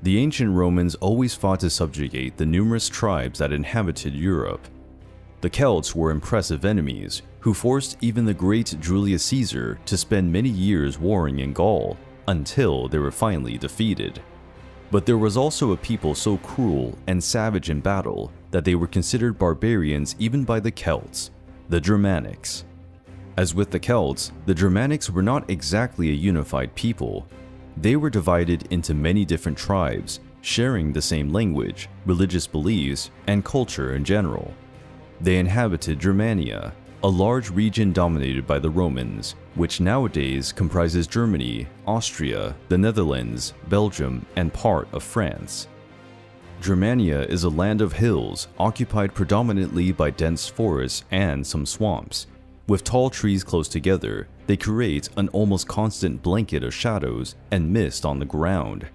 The ancient Romans always fought to subjugate the numerous tribes that inhabited Europe. The Celts were impressive enemies who forced even the great Julius Caesar to spend many years warring in Gaul until they were finally defeated. But there was also a people so cruel and savage in battle that they were considered barbarians even by the Celts, the Germanics. As with the Celts, the Germanics were not exactly a unified people. They were divided into many different tribes, sharing the same language, religious beliefs, and culture in general. They inhabited Germania, a large region dominated by the Romans, which nowadays comprises Germany, Austria, the Netherlands, Belgium, and part of France. Germania is a land of hills occupied predominantly by dense forests and some swamps. With tall trees close together, they create an almost constant blanket of shadows and mist on the ground.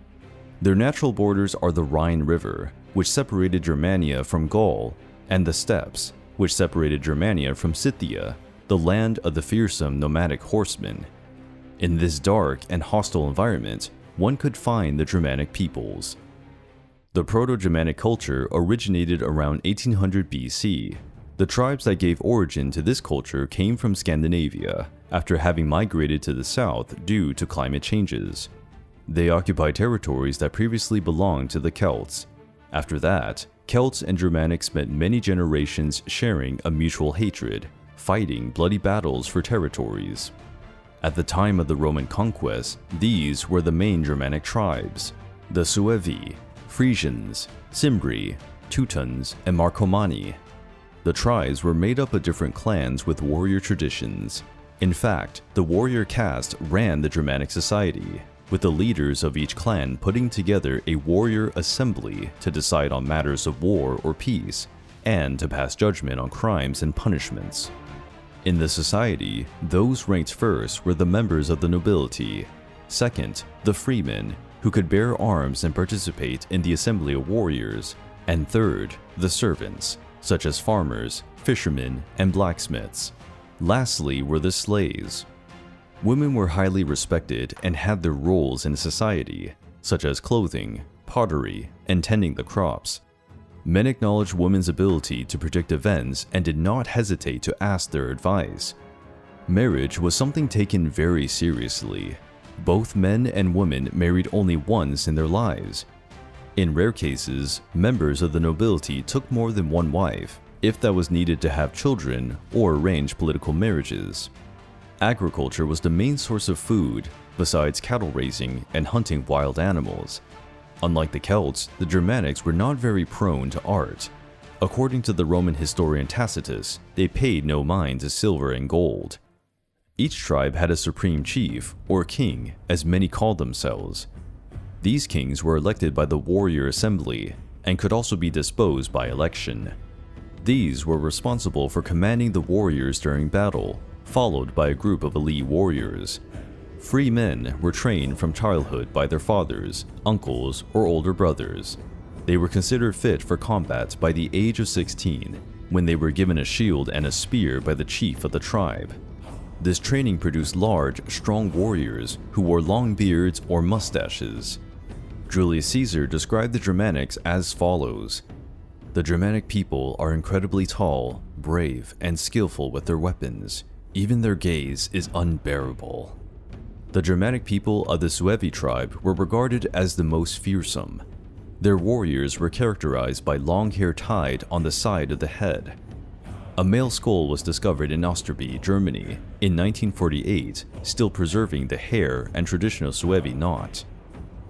Their natural borders are the Rhine River, which separated Germania from Gaul, and the steppes, which separated Germania from Scythia, the land of the fearsome nomadic horsemen. In this dark and hostile environment, one could find the Germanic peoples. The Proto-Germanic culture originated around 1800 BC. The tribes that gave origin to this culture came from Scandinavia, after having migrated to the south due to climate changes. They occupied territories that previously belonged to the Celts. After that, Celts and Germanics spent many generations sharing a mutual hatred, fighting bloody battles for territories. At the time of the Roman conquest, these were the main Germanic tribes: the Suevi, Frisians, Cimbri, Teutons, and Marcomanni. The tribes were made up of different clans with warrior traditions. In fact, the warrior caste ran the Germanic society, with the leaders of each clan putting together a warrior assembly to decide on matters of war or peace, and to pass judgment on crimes and punishments. In the society, those ranked first were the members of the nobility, second, the freemen, who could bear arms and participate in the assembly of warriors, and third, the servants, such as farmers, fishermen, and blacksmiths. Lastly were the slaves. Women were highly respected and had their roles in society, such as clothing, pottery, and tending the crops. Men acknowledged women's ability to predict events and did not hesitate to ask their advice. Marriage was something taken very seriously. Both men and women married only once in their lives. In rare cases, members of the nobility took more than one wife, if that was needed to have children or arrange political marriages. Agriculture was the main source of food, besides cattle raising and hunting wild animals. Unlike the Celts, the Germanics were not very prone to art. According to the Roman historian Tacitus, they paid no mind to silver and gold. Each tribe had a supreme chief, or king, as many called themselves. These kings were elected by the warrior assembly, and could also be disposed by election. These were responsible for commanding the warriors during battle, followed by a group of elite warriors. Free men were trained from childhood by their fathers, uncles, or older brothers. They were considered fit for combat by the age of 16, when they were given a shield and a spear by the chief of the tribe. This training produced large, strong warriors who wore long beards or mustaches. Julius Caesar described the Germanics as follows: "The Germanic people are incredibly tall, brave, and skillful with their weapons. Even their gaze is unbearable." The Germanic people of the Suevi tribe were regarded as the most fearsome. Their warriors were characterized by long hair tied on the side of the head. A male skull was discovered in Osterby, Germany, in 1948, still preserving the hair and traditional Suevi knot.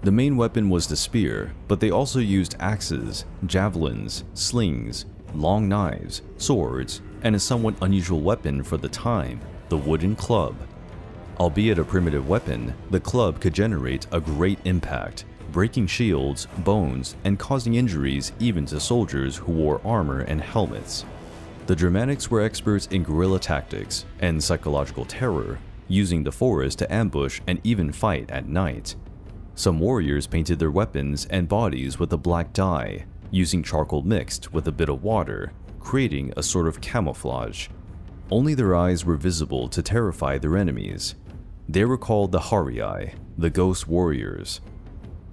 The main weapon was the spear, but they also used axes, javelins, slings, long knives, swords, and a somewhat unusual weapon for the time, the wooden club. Albeit a primitive weapon, the club could generate a great impact, breaking shields, bones, and causing injuries even to soldiers who wore armor and helmets. The Germanics were experts in guerrilla tactics and psychological terror, using the forest to ambush and even fight at night. Some warriors painted their weapons and bodies with a black dye, using charcoal mixed with a bit of water, creating a sort of camouflage. Only their eyes were visible to terrify their enemies. They were called the Harii, the ghost warriors.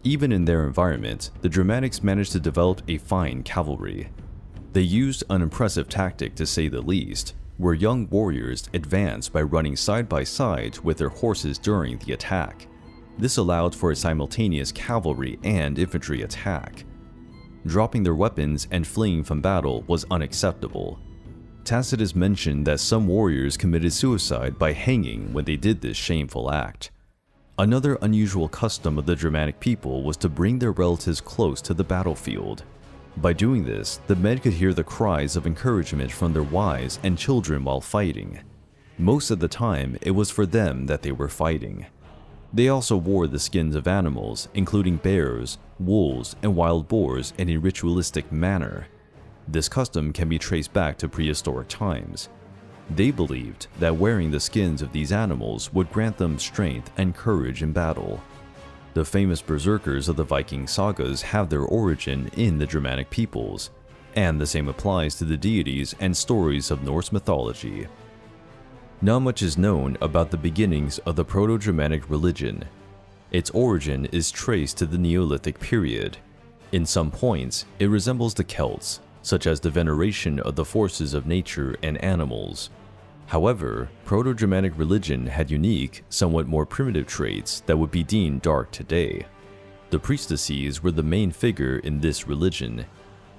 Even in their environment, the Germanics managed to develop a fine cavalry. They used an impressive tactic to say the least, where young warriors advanced by running side by side with their horses during the attack. This allowed for a simultaneous cavalry and infantry attack. Dropping their weapons and fleeing from battle was unacceptable. Tacitus mentioned that some warriors committed suicide by hanging when they did this shameful act. Another unusual custom of the Germanic people was to bring their relatives close to the battlefield. By doing this, the men could hear the cries of encouragement from their wives and children while fighting. Most of the time, it was for them that they were fighting. They also wore the skins of animals, including bears, wolves, and wild boars in a ritualistic manner. This custom can be traced back to prehistoric times. They believed that wearing the skins of these animals would grant them strength and courage in battle. The famous berserkers of the Viking sagas have their origin in the Germanic peoples, and the same applies to the deities and stories of Norse mythology. Not much is known about the beginnings of the Proto-Germanic religion. Its origin is traced to the Neolithic period. In some points, it resembles the Celts, such as the veneration of the forces of nature and animals. However, Proto-Germanic religion had unique, somewhat more primitive traits that would be deemed dark today. The priestesses were the main figure in this religion.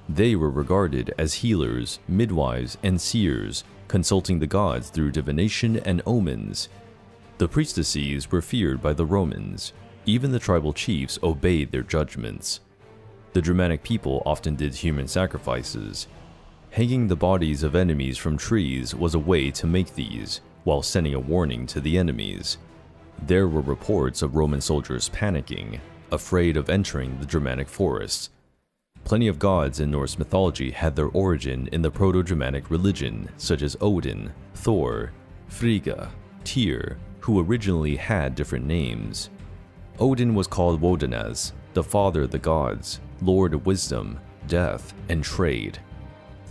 They were regarded as healers, midwives, and seers, consulting the gods through divination and omens. The priestesses were feared by the Romans. Even the tribal chiefs obeyed their judgments. The Germanic people often did human sacrifices. Hanging the bodies of enemies from trees was a way to make these, while sending a warning to the enemies. There were reports of Roman soldiers panicking, afraid of entering the Germanic forests. Plenty of gods in Norse mythology had their origin in the Proto-Germanic religion, such as Odin, Thor, Frigga, Tyr, who originally had different names. Odin was called Wodenas, the father of the gods, lord of wisdom, death, and trade.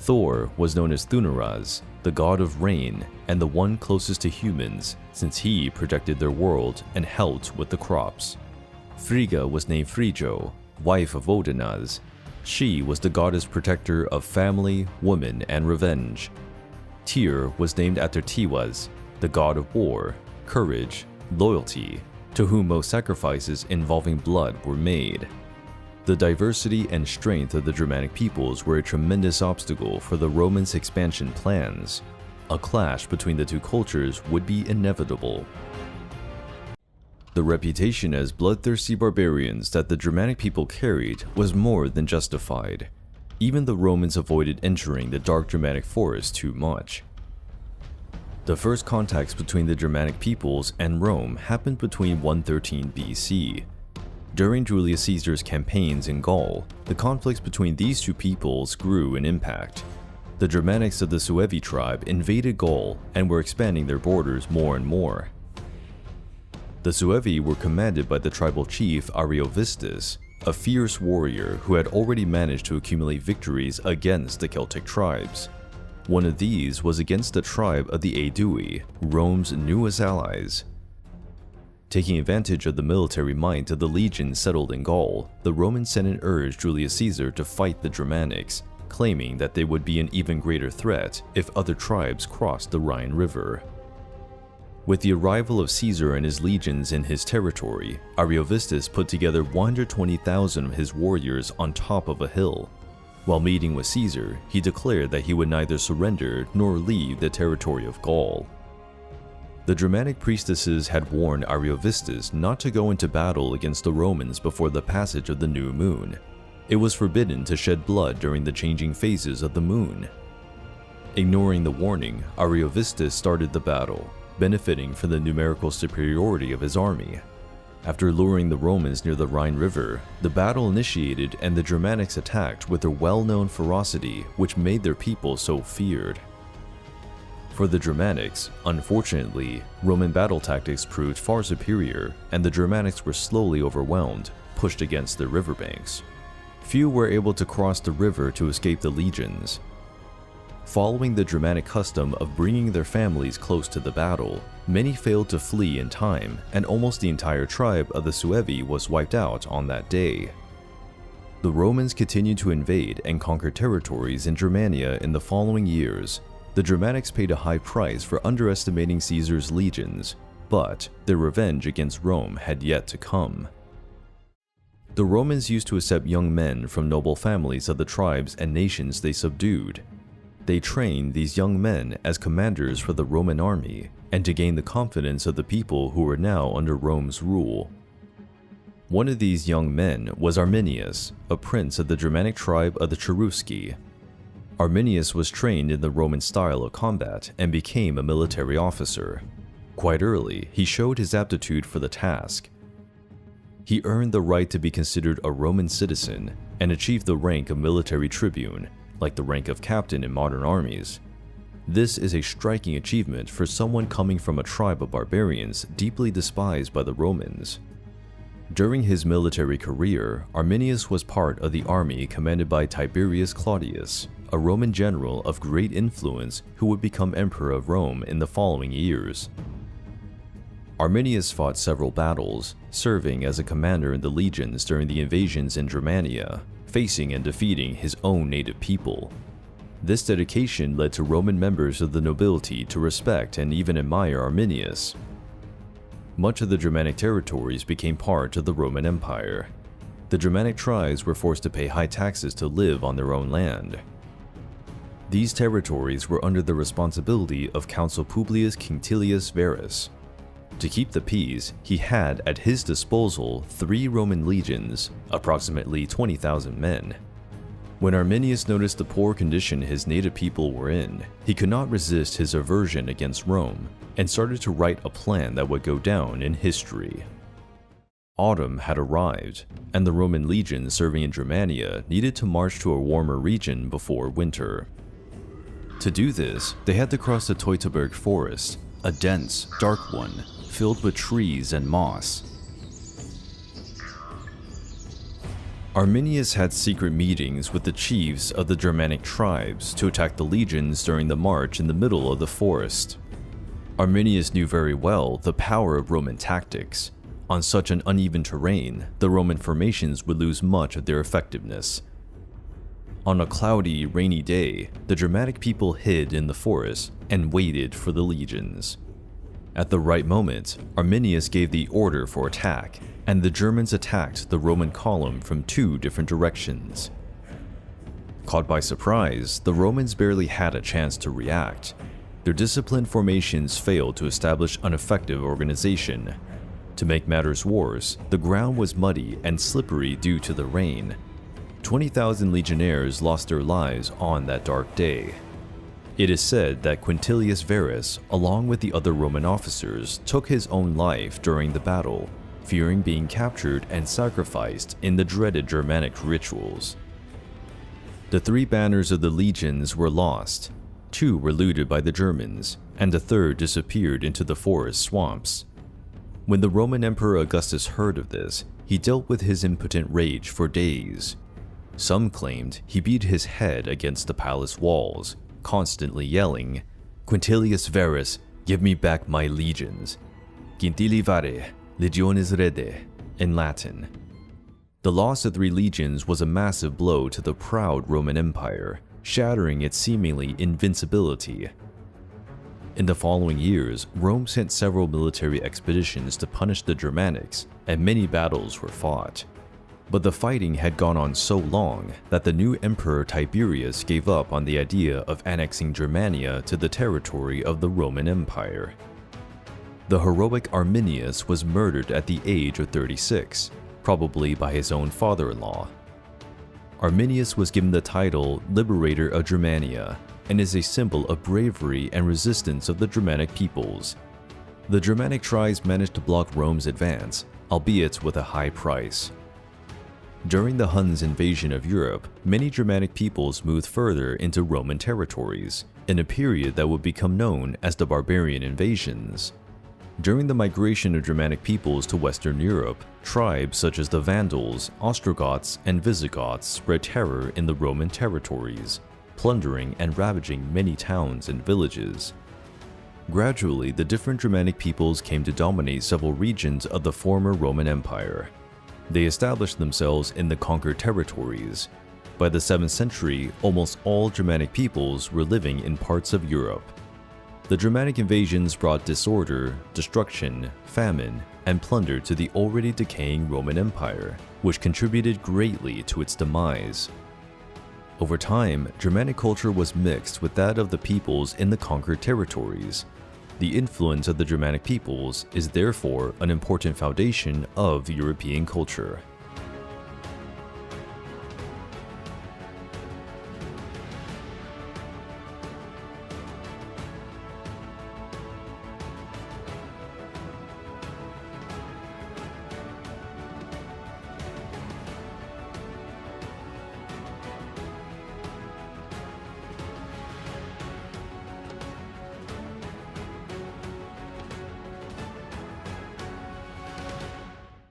Thor was known as Thunaraz, the god of rain and the one closest to humans, since he protected their world and helped with the crops. Frigga was named Frijo, wife of Wodenas. She was the goddess protector of family, woman, and revenge. Tyr was named after Tiwaz, the god of war, courage, loyalty, to whom most sacrifices involving blood were made. The diversity and strength of the Germanic peoples were a tremendous obstacle for the Romans' expansion plans. A clash between the two cultures would be inevitable. The reputation as bloodthirsty barbarians that the Germanic people carried was more than justified. Even the Romans avoided entering the dark Germanic forest too much. The first contacts between the Germanic peoples and Rome happened between 113 BC. During Julius Caesar's campaigns in Gaul, the conflicts between these two peoples grew in impact. The Germanics of the Suevi tribe invaded Gaul and were expanding their borders more and more. The Suevi were commanded by the tribal chief Ariovistus, a fierce warrior who had already managed to accumulate victories against the Celtic tribes. One of these was against the tribe of the Aedui, Rome's newest allies. Taking advantage of the military might of the legions settled in Gaul, the Roman Senate urged Julius Caesar to fight the Germanics, claiming that they would be an even greater threat if other tribes crossed the Rhine River. With the arrival of Caesar and his legions in his territory, Ariovistus put together 120,000 of his warriors on top of a hill. While meeting with Caesar, he declared that he would neither surrender nor leave the territory of Gaul. The Germanic priestesses had warned Ariovistus not to go into battle against the Romans before the passage of the new moon. It was forbidden to shed blood during the changing phases of the moon. Ignoring the warning, Ariovistus started the battle, benefiting from the numerical superiority of his army. After luring the Romans near the Rhine River, the battle initiated and the Germanics attacked with their well-known ferocity, which made their people so feared. For the Germanics, unfortunately, Roman battle tactics proved far superior, and the Germanics were slowly overwhelmed, pushed against the riverbanks. Few were able to cross the river to escape the legions. Following the Germanic custom of bringing their families close to the battle, many failed to flee in time, and almost the entire tribe of the Suevi was wiped out on that day. The Romans continued to invade and conquer territories in Germania in the following years. The Germanics paid a high price for underestimating Caesar's legions, but their revenge against Rome had yet to come. The Romans used to accept young men from noble families of the tribes and nations they subdued. They trained these young men as commanders for the Roman army and to gain the confidence of the people who were now under Rome's rule. One of these young men was Arminius, a prince of the Germanic tribe of the Cherusci. Arminius was trained in the Roman style of combat and became a military officer. Quite early, he showed his aptitude for the task. He earned the right to be considered a Roman citizen and achieved the rank of military tribune, like the rank of captain in modern armies. This is a striking achievement for someone coming from a tribe of barbarians deeply despised by the Romans. During his military career, Arminius was part of the army commanded by Tiberius Claudius, a Roman general of great influence who would become emperor of Rome in the following years. Arminius fought several battles, serving as a commander in the legions during the invasions in Germania, facing and defeating his own native people. This dedication led to Roman members of the nobility to respect and even admire Arminius. Much of the Germanic territories became part of the Roman Empire. The Germanic tribes were forced to pay high taxes to live on their own land. These territories were under the responsibility of Consul Publius Quinctilius Varus. To keep the peace, he had at his disposal 3 Roman legions, approximately 20,000 men. When Arminius noticed the poor condition his native people were in, he could not resist his aversion against Rome and started to write a plan that would go down in history. Autumn had arrived, and the Roman legions serving in Germania needed to march to a warmer region before winter. To do this, they had to cross the Teutoburg forest, a dense, dark one, filled with trees and moss. Arminius had secret meetings with the chiefs of the Germanic tribes to attack the legions during the march in the middle of the forest. Arminius knew very well the power of Roman tactics. On such an uneven terrain, the Roman formations would lose much of their effectiveness. On a cloudy, rainy day, the Germanic people hid in the forest and waited for the legions. At the right moment, Arminius gave the order for attack, and the Germans attacked the Roman column from 2 different directions. Caught by surprise, the Romans barely had a chance to react. Their disciplined formations failed to establish an effective organization. To make matters worse, the ground was muddy and slippery due to the rain. 20,000 legionnaires lost their lives on that dark day. It is said that Quintilius Varus, along with the other Roman officers, took his own life during the battle, fearing being captured and sacrificed in the dreaded Germanic rituals. The 3 banners of the legions were lost. 2 were looted by the Germans, and a third disappeared into the forest swamps. When the Roman Emperor Augustus heard of this, he dealt with his impotent rage for days. Some claimed he beat his head against the palace walls, constantly yelling, "Quintilius Varus, give me back my legions. Quintili vare, legiones rede," in Latin. The loss of 3 legions was a massive blow to the proud Roman Empire, shattering its seemingly invincibility. In the following years, Rome sent several military expeditions to punish the Germanics, and many battles were fought. But the fighting had gone on so long that the new emperor Tiberius gave up on the idea of annexing Germania to the territory of the Roman Empire. The heroic Arminius was murdered at the age of 36, probably by his own father-in-law. Arminius was given the title Liberator of Germania and is a symbol of bravery and resistance of the Germanic peoples. The Germanic tribes managed to block Rome's advance, albeit with a high price. During the Huns' invasion of Europe, many Germanic peoples moved further into Roman territories, in a period that would become known as the Barbarian Invasions. During the migration of Germanic peoples to Western Europe, tribes such as the Vandals, Ostrogoths, and Visigoths spread terror in the Roman territories. plundering and ravaging many towns and villages. Gradually, the different Germanic peoples came to dominate several regions of the former Roman Empire. They established themselves in the conquered territories. By the 7th century, almost all Germanic peoples were living in parts of Europe. The Germanic invasions brought disorder, destruction, famine, and plunder to the already decaying Roman Empire, which contributed greatly to its demise. Over time, Germanic culture was mixed with that of the peoples in the conquered territories. The influence of the Germanic peoples is therefore an important foundation of European culture.